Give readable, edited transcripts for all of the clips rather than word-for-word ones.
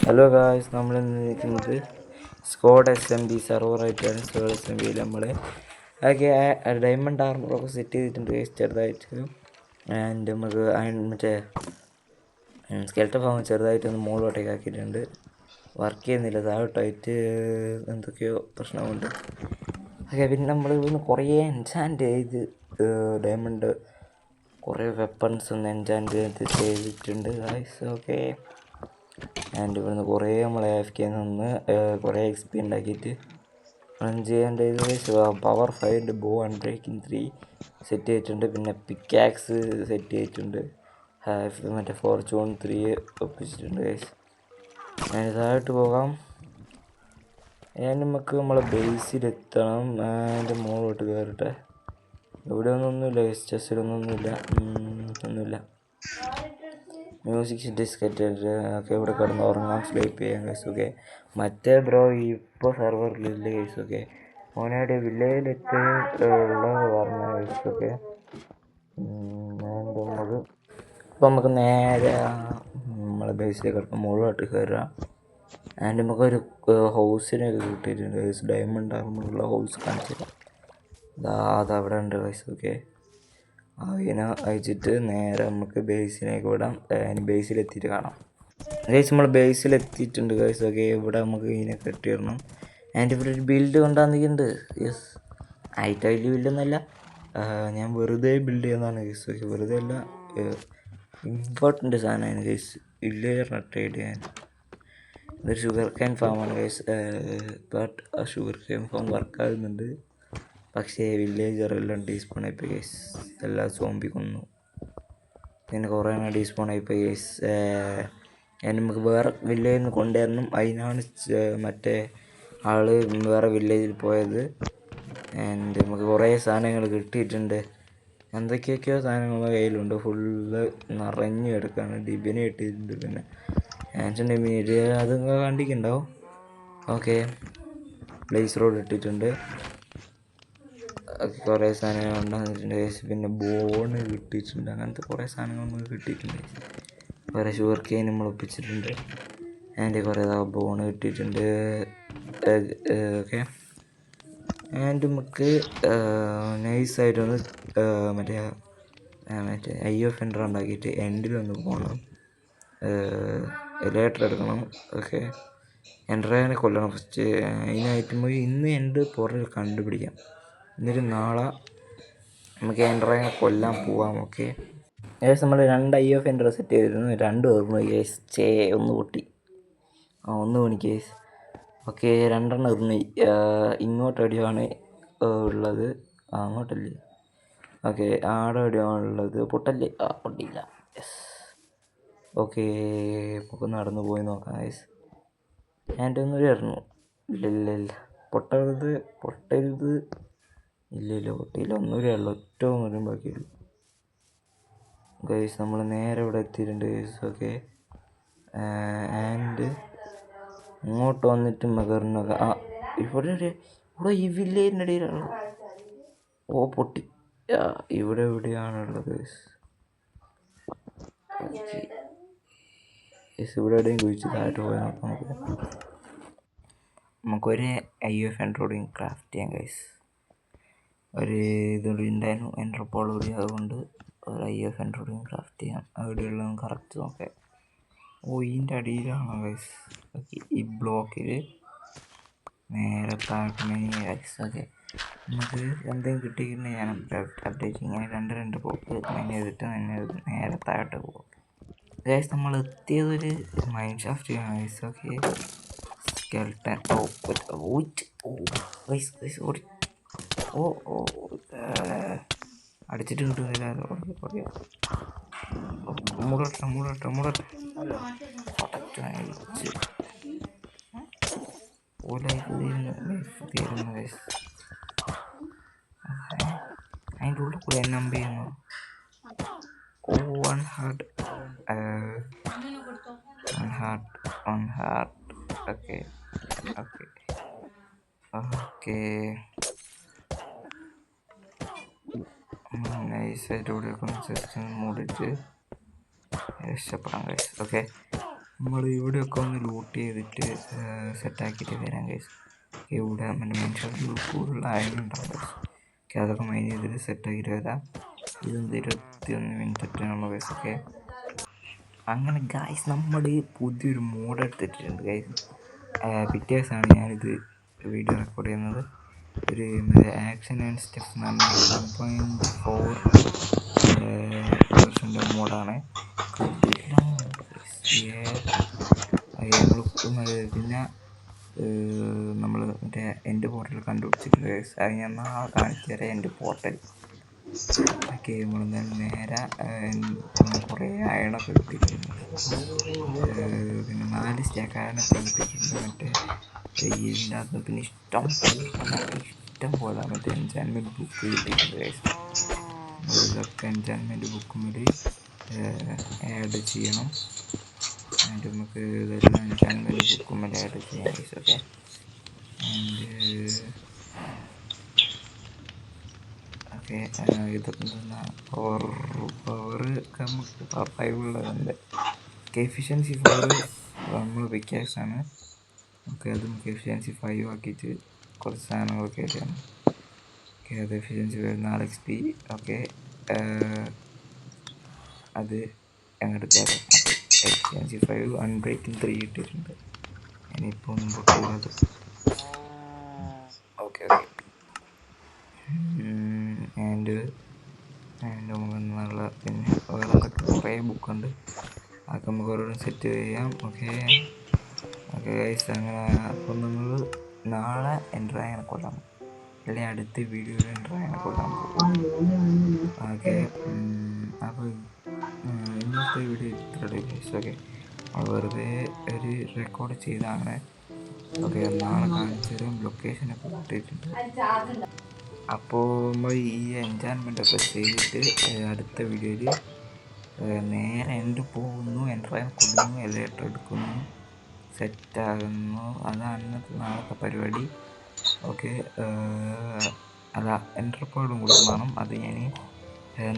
Hello guys, നമ്മളിന്ന് നിൽക്കുന്നത് squad SMB സെർവറായിട്ടാണ്. Squad SMBയിൽ നമ്മൾ ആകെ ഡയമണ്ട് ആർമറൊക്കെ സെറ്റ് ചെയ്തിട്ടുണ്ട് ചെറുതായിട്ട്. ആൻഡ് നമുക്ക് മറ്റേ സ്കെൽട്ടൺ ഫാം ചെറുതായിട്ടൊന്ന് മുകളിലോട്ടേക്ക് ആക്കിയിട്ടുണ്ട്. വർക്ക് ചെയ്യുന്നില്ല, താഴോട്ടായിട്ട് എന്തൊക്കെയോ പ്രശ്നമുണ്ട്. ഓക്കെ, പിന്നെ നമ്മൾ ഇവിടുന്ന് കുറേ എൻചാൻറ്റ് ചെയ്ത് ഡയമണ്ട് കുറേ വെപ്പൺസ് ഒന്ന് എൻചാൻറ്റ് ചെയ്തിട്ടുണ്ട് ഗായ്സ്. ഓക്കെ, ആൻഡ് ഇവിടുന്ന് കുറേ നമ്മൾ AFK നിന്ന് കുറേ XP ഉണ്ടാക്കിയിട്ട് റൺ ചെയ്യേണ്ടത്. പവർ 5 ബോ അൺബ്രേക്കിംഗ് 3 സെറ്റ് ചെയ്തിട്ടുണ്ട്. പിന്നെ പിക്കാക്സ് സെറ്റ് ചെയ്തിട്ടുണ്ട്. മറ്റേ ഫോർച്യൂൺ 3 ഒപ്പിച്ചിട്ടുണ്ട് ഗൈസ്. താഴോട്ട് പോകാം. നമുക്ക് നമ്മളെ ബേസിലെത്തണം. അതിൻ്റെ മുകളിലോട്ട് കയറട്ടെ. ഇവിടെ ഒന്നുമില്ല ഗൈസ്, ചെസ്സിലൊന്നുമില്ല, ഒന്നുമില്ല. മ്യൂസിക് ഡിസ്കറ്റ് ഒക്കെ ഇവിടെ കിടന്ന് ഉറങ്ങാൻ സ്ലീപ്പ് ചെയ്യാൻ ഗൈസ്. ഓക്കെ, മറ്റേ ബ്രോ ഇപ്പോൾ സെർവറിലില്ല ഗൈസ്. ഓക്കെ, മോനയുടെ വില്ലേജിലെത്തി ഉള്ളത് പറഞ്ഞ ഗൈസ്. ഓക്കെ, നമുക്ക് ഇപ്പം നമുക്ക് നേരെ നമ്മളെ ബേസിലേക്ക് കിടക്കാം, മുകളിലോട്ട് കയറുക. ആൻഡ് നമുക്കൊരു ഹൗസിനൊക്കെ കിട്ടിയിട്ടുണ്ട് ഗൈസ്. ഡയമണ്ട് ആർമറുള്ള ഹൗസ് കാണിച്ചില്ല, അതവിടെ ഉണ്ട് ഗൈസ്. ഓക്കെ, അതിനെ അയച്ചിട്ട് നേരെ നമുക്ക് ബേസിലേക്ക് വിടാം. ബേസിലെത്തിയിട്ട് കാണാം ഗൈസ്. നമ്മൾ ബേസിലെത്തിയിട്ടുണ്ട് ഗൈസ്. ഓക്കെ, ഇവിടെ നമുക്ക് ഇതിനെ കെട്ടിയിടണം. ആൻഡ് ഇവിടെ ഒരു ബിൽഡ് കൊണ്ടുവന്നിട്ടുണ്ട്. യെസ്, ഹൈറ്റ് ബിൽഡൊന്നുമല്ല, ഞാൻ വെറുതെ ബിൽഡ് ചെയ്യുന്നതാണ് ഗൈസ്. ഓക്കെ, വെറുതെ അല്ല, ഇമ്പോർട്ടൻ്റ് സാധനമാണ് ഗൈസ്. വില്ലേജറിനെ ട്രേഡ് ചെയ്യാൻ. ഇതൊരു ഷുഗർ കെയിൻ ഫാമാണ് ഗൈസ്. ബട്ട് ആ ഷുഗർ കെയിൻ ഫാം വർക്കാകുന്നുണ്ട്. പക്ഷേ വില്ലേജറെല്ലാം ഡീസ്പോൺ ആയിപ്പോയി ഗൈസ്. എല്ലാം സോംബി കൊന്നു. പിന്നെ കുറേ ഡീസ്പോൺ ആയിപ്പോയി ഗൈസ്. നമുക്ക് വേറെ വില്ലേജിൽ നിന്ന് കൊണ്ടുവരണം. അതിനാണ് മറ്റേ ആൾ വേറെ വില്ലേജിൽ പോയത്. ആൻഡ് നമുക്ക് കുറേ സാധനങ്ങൾ കിട്ടിയിട്ടുണ്ട്. എന്തൊക്കെയൊക്കെയോ സാധനങ്ങൾ കയ്യിലുണ്ട്. ഫുള്ള് നിറഞ്ഞു കിടക്കുകയാണ്. ഡിബിനെ കിട്ടിയിട്ടുണ്ട്. പിന്നെ ആൻഷൻ ഡിബിനെ അതൊക്കെ കണ്ടിട്ടുണ്ടാവും. ഓക്കെ, പ്ലേസ് റോഡ് ഇട്ടിട്ടുണ്ട്. കുറേ സാധനങ്ങൾ ഉണ്ടാകുന്നിട്ടുണ്ട്. പിന്നെ ബോണ് കിട്ടിയിട്ടുണ്ട്. അങ്ങനത്തെ കുറേ സാധനങ്ങൾ നമുക്ക് കിട്ടിയിട്ടുണ്ട്. കുറേ ഷുഗർ കെയിൻ നമ്മൾ ഒപ്പിച്ചിട്ടുണ്ട്. ആൻഡ് കുറേ ബോണ് കിട്ടിയിട്ടുണ്ട്. ഓക്കെ, ആൻഡ് നമുക്ക് നൈസായിട്ടൊന്ന് മറ്റേ IO ഫെൻഡർ ഉണ്ടാക്കിയിട്ട് എൻഡിലൊന്ന് പോകണം. എലേറ്റർ എടുക്കണം. ഓക്കെ, എൻഡ്രേനെ കൊല്ലണം ഫസ്റ്റ്. അതിനായിട്ട് നമുക്ക് ഇന്ന് എൻ്റെ പുറകിൽ കണ്ടുപിടിക്കാം. എന്നിട്ട് നാളെ നമുക്ക് എൻഡ്രേനെ കൊല്ലാൻ പോവാം. ഓക്കെ, ഏകദേശം നമ്മൾ 2 IO ഫെൻഡർ സെറ്റ് ചെയ്തിരുന്നു. 2 ഓർമ്മ കേസ്. ഒന്ന് പൊട്ടി, ഒന്ന് മണി കേസ്. ഓക്കെ, 2 എറിഞ്ഞു. ഇങ്ങോട്ടടിയാണ് ഉള്ളത്, അങ്ങോട്ടല്ലേ. ഓക്കെ, ആടെ എവിടെയാണ് ഉള്ളത്. പൊട്ടല്ലേ? പൊട്ടിയില്ല. യെസ്. ഓക്കെ, നമുക്ക് നടന്നു പോയി നോക്കാം ഗൈസ്. എൻ്റെ ഒന്നുകൂടി ഇറങ്ങും. ഇല്ല, പൊട്ടരുത്. ഇല്ല, പൊട്ടിയില്ല. ഒന്നുകൂടി ഉള്ളു, ഒന്നുകൂടി ബാക്കിയുള്ളൂ ഗൈസ്. നമ്മൾ നേരെ ഇവിടെ എത്തിയിട്ടുണ്ട് ഗൈസ്. ഓക്കെ, ആൻഡ് ഇങ്ങോട്ട് വന്നിട്ട് മകറിനൊക്കെ ഇവിടെ ഈ വില്ലേജിൻ്റെ ഇടയിലാണ്. പൊട്ടി. ഇവിടെ എവിടെയാണുള്ളത് ഗൈസ്? ഇവിടെ എവിടെയും കുഴിച്ച് താഴോട്ട് പോയി നോക്കാം. നമുക്കൊരു IO ഫെൻഡറോടെയും ക്രാഫ്റ്റ് ചെയ്യാം ഗൈസ്. ഒരു ഇതുകൂടി ഉണ്ടായിരുന്നു, എൻട്രപ്പോൾ കൂടി. അതുകൊണ്ട് ഒരു IO ഫെൻഡറോടെയും ക്രാഫ്റ്റ് ചെയ്യാം. അവിടെയുള്ളത് കറക്റ്റ് നോക്കാം. ഇതിൻ്റെ അടിയിലാണ് ഗൈസ്. ഓക്കെ, ഈ ബ്ലോക്കിൽ നേരെ താഴെ ഗൈസ്. ഓക്കെ, നമുക്ക് എന്തെങ്കിലും കിട്ടിയിട്ടുണ്ടെങ്കിൽ ഞാൻ അപ്ഡേറ്റ് ഇങ്ങനെ 2 ബ്ലോക്ക് ചെയ്തിട്ട് നേരെ താഴോട്ട് പോകും ഗൈസ്. നമ്മൾ എത്തിയതൊരു മൈൻ ഷാഫ്റ്റ് ചെയ്യണം ഗൈസ്. ഓക്കെ, സ്കെൽട്ടൻ ഓടി അടിച്ചിട്ട് കിട്ടുന്നില്ല. മുടട്ടെ തീരുന്നു ഗൈസ്. അതിൻ്റെ ഉള്ളിൽ കൂടെ നമ്പ ചെയ്യുന്നു. one heart. Okay. നൈസായിട്ട് ഇവിടെ ജസ്റ്റ് മൂടിയിട്ട് രക്ഷപ്പെടാം ഗൈസ്. ഓക്കെ, നമ്മൾ ഇവിടെയൊക്കെ ഒന്ന് ലൂട്ട് ചെയ്തിട്ട് സെറ്റാക്കിയിട്ട് വരാം ഗൈസ്. ഇവിടെ മനുഷ്യർക്ക് കൂടുതൽ അയനുണ്ടാവും ഗൈസ്. ഓക്കെ, അതൊക്കെ മൈൻ ചെയ്തിട്ട് സെറ്റാക്കിയിട്ട് വരാം. ഇതെന്ത് 21 മിനിറ്റാണ് ഗൈസ്. ഓക്കെ, അങ്ങനെ ഗൈസ് നമ്മൾ പുതിയൊരു മോഡ് എടുത്തിട്ടുണ്ട് ഗൈസ്. പിറ്റേ ദിവസമാണ് ഞാനിത് വീഡിയോ റെക്കോർഡ് ചെയ്യുന്നത്. ഒരു ആക്ഷൻ ആൻഡ് സ്റ്റെപ്പ് എന്ന് പറഞ്ഞാൽ 1.4 വേർഷൻ്റെ മോഡാണ്. പിന്നെ നമ്മൾ മറ്റേ എൻ്റെ പോർട്ടൽ കണ്ടുപിടിച്ചിട്ടുണ്ട് ഗൈസ്. അത് ഞാൻ നാളെ കാണിച്ചു തരാം. എൻ്റെ പോർട്ടൽ ഓക്കെ, നമ്മളെന്തായാലും നേരെ കുറേ അയണൊക്കെ കിട്ടിയിട്ടുണ്ട്. പിന്നെ 4 സ്റ്റാക്ക് അയണൊക്കെ കിട്ടിയിട്ടുണ്ട്. മറ്റേ ഇതിൻ്റെ അകത്ത് പിന്നെ ഇഷ്ടം പോലെ മറ്റേ എൻചാൻമെൻറ്റ് ബുക്ക് കിട്ടിയിട്ടുണ്ട് ഗൈസ്. ഇതൊക്കെ എൻചാൻമെൻറ്റ് ബുക്കും കൂടി ആഡ് ചെയ്യണം. ആൻഡ് നമുക്ക് ഇതെല്ലാം എൻചാൻമെൻറ്റ് ബുക്കും കൂടി ആഡ് ചെയ്യാം ഗൈസ്. ഓക്കെ, ഓക്കെ, ഇതൊക്കെ എന്താ പവർ ഒക്കെ നമുക്ക് 5 ഉള്ളതുണ്ട്. എഫിഷ്യൻസി 4 നമ്മൾ പിക്കാക്സാണ്. ഓക്കെ, അത് നമുക്ക് എഫിഷ്യൻസി 5 ആക്കിയിട്ട് കുറച്ച് സാധനങ്ങളൊക്കെ ചെയ്യണം. ഓക്കെ, അത് എഫിഷ്യൻസി 4 XP. ഓക്കെ, അത് അങ്ങോട്ട് കയറാം. എഫിഷ്യൻസി 5 അൺബ്രേക്കിംഗ് 3 ഇട്ടിട്ടുണ്ട്. ഇനിയിപ്പോൾ ഒന്നും പൊട്ടിയത്. ഓക്കെ, ആൻഡ് നമുക്ക് നല്ല പിന്നെ വേറെ എന്തൊക്കെ കുറേ ബുക്കുണ്ട്. അതൊക്കെ നമുക്ക് ഓരോന്നും സെറ്റ് ചെയ്യാം. ഓക്കെ ഗൈസ്, അങ്ങനെ അപ്പം നമ്മൾ നാളെ എൻ്റർ ആയനെ കൊല്ലാൻ പോകും, അല്ലെങ്കിൽ അടുത്ത വീഡിയോയിൽ എൻ്റർ ആയനെ കൊല്ലാൻ പോകും. ഓക്കെ, അപ്പോൾ ഇന്നത്തെ വീഡിയോ ഇത്രയുടെ ഗൈസ്. ഓക്കെ, വെറുതെ ഒരു റെക്കോർഡ് ചെയ്താണ്. ഓക്കെ, നാളെ കാണിച്ചു തരും. ലൊക്കേഷനൊക്കെ കിട്ടിയിട്ടുണ്ട്. അപ്പോൾ നമ്മൾ ഈ എൻചാൻമെൻ്റൊക്കെ ചെയ്തിട്ട് അടുത്ത വീഡിയോയിൽ നേരെ എൻ്റർ പോകുന്നു, എൻ്റർ ആയി കൊടുക്കുന്നു, എലേറ്റർ എടുക്കുന്നു, സെറ്റാകുന്നു. അതാണ് നാളത്തെ പരിപാടി. ഓക്കെ, അല്ല എൻ്റർ പോയിടും കൊടുക്കണം. അത് ഞാൻ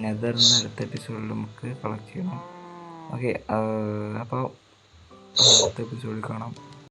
നെതറിന്ന് അടുത്ത എപ്പിസോഡിൽ നമുക്ക് കളക്ട് ചെയ്യണം. ഓക്കെ, അപ്പോൾ അടുത്ത എപ്പിസോഡിൽ കാണാം.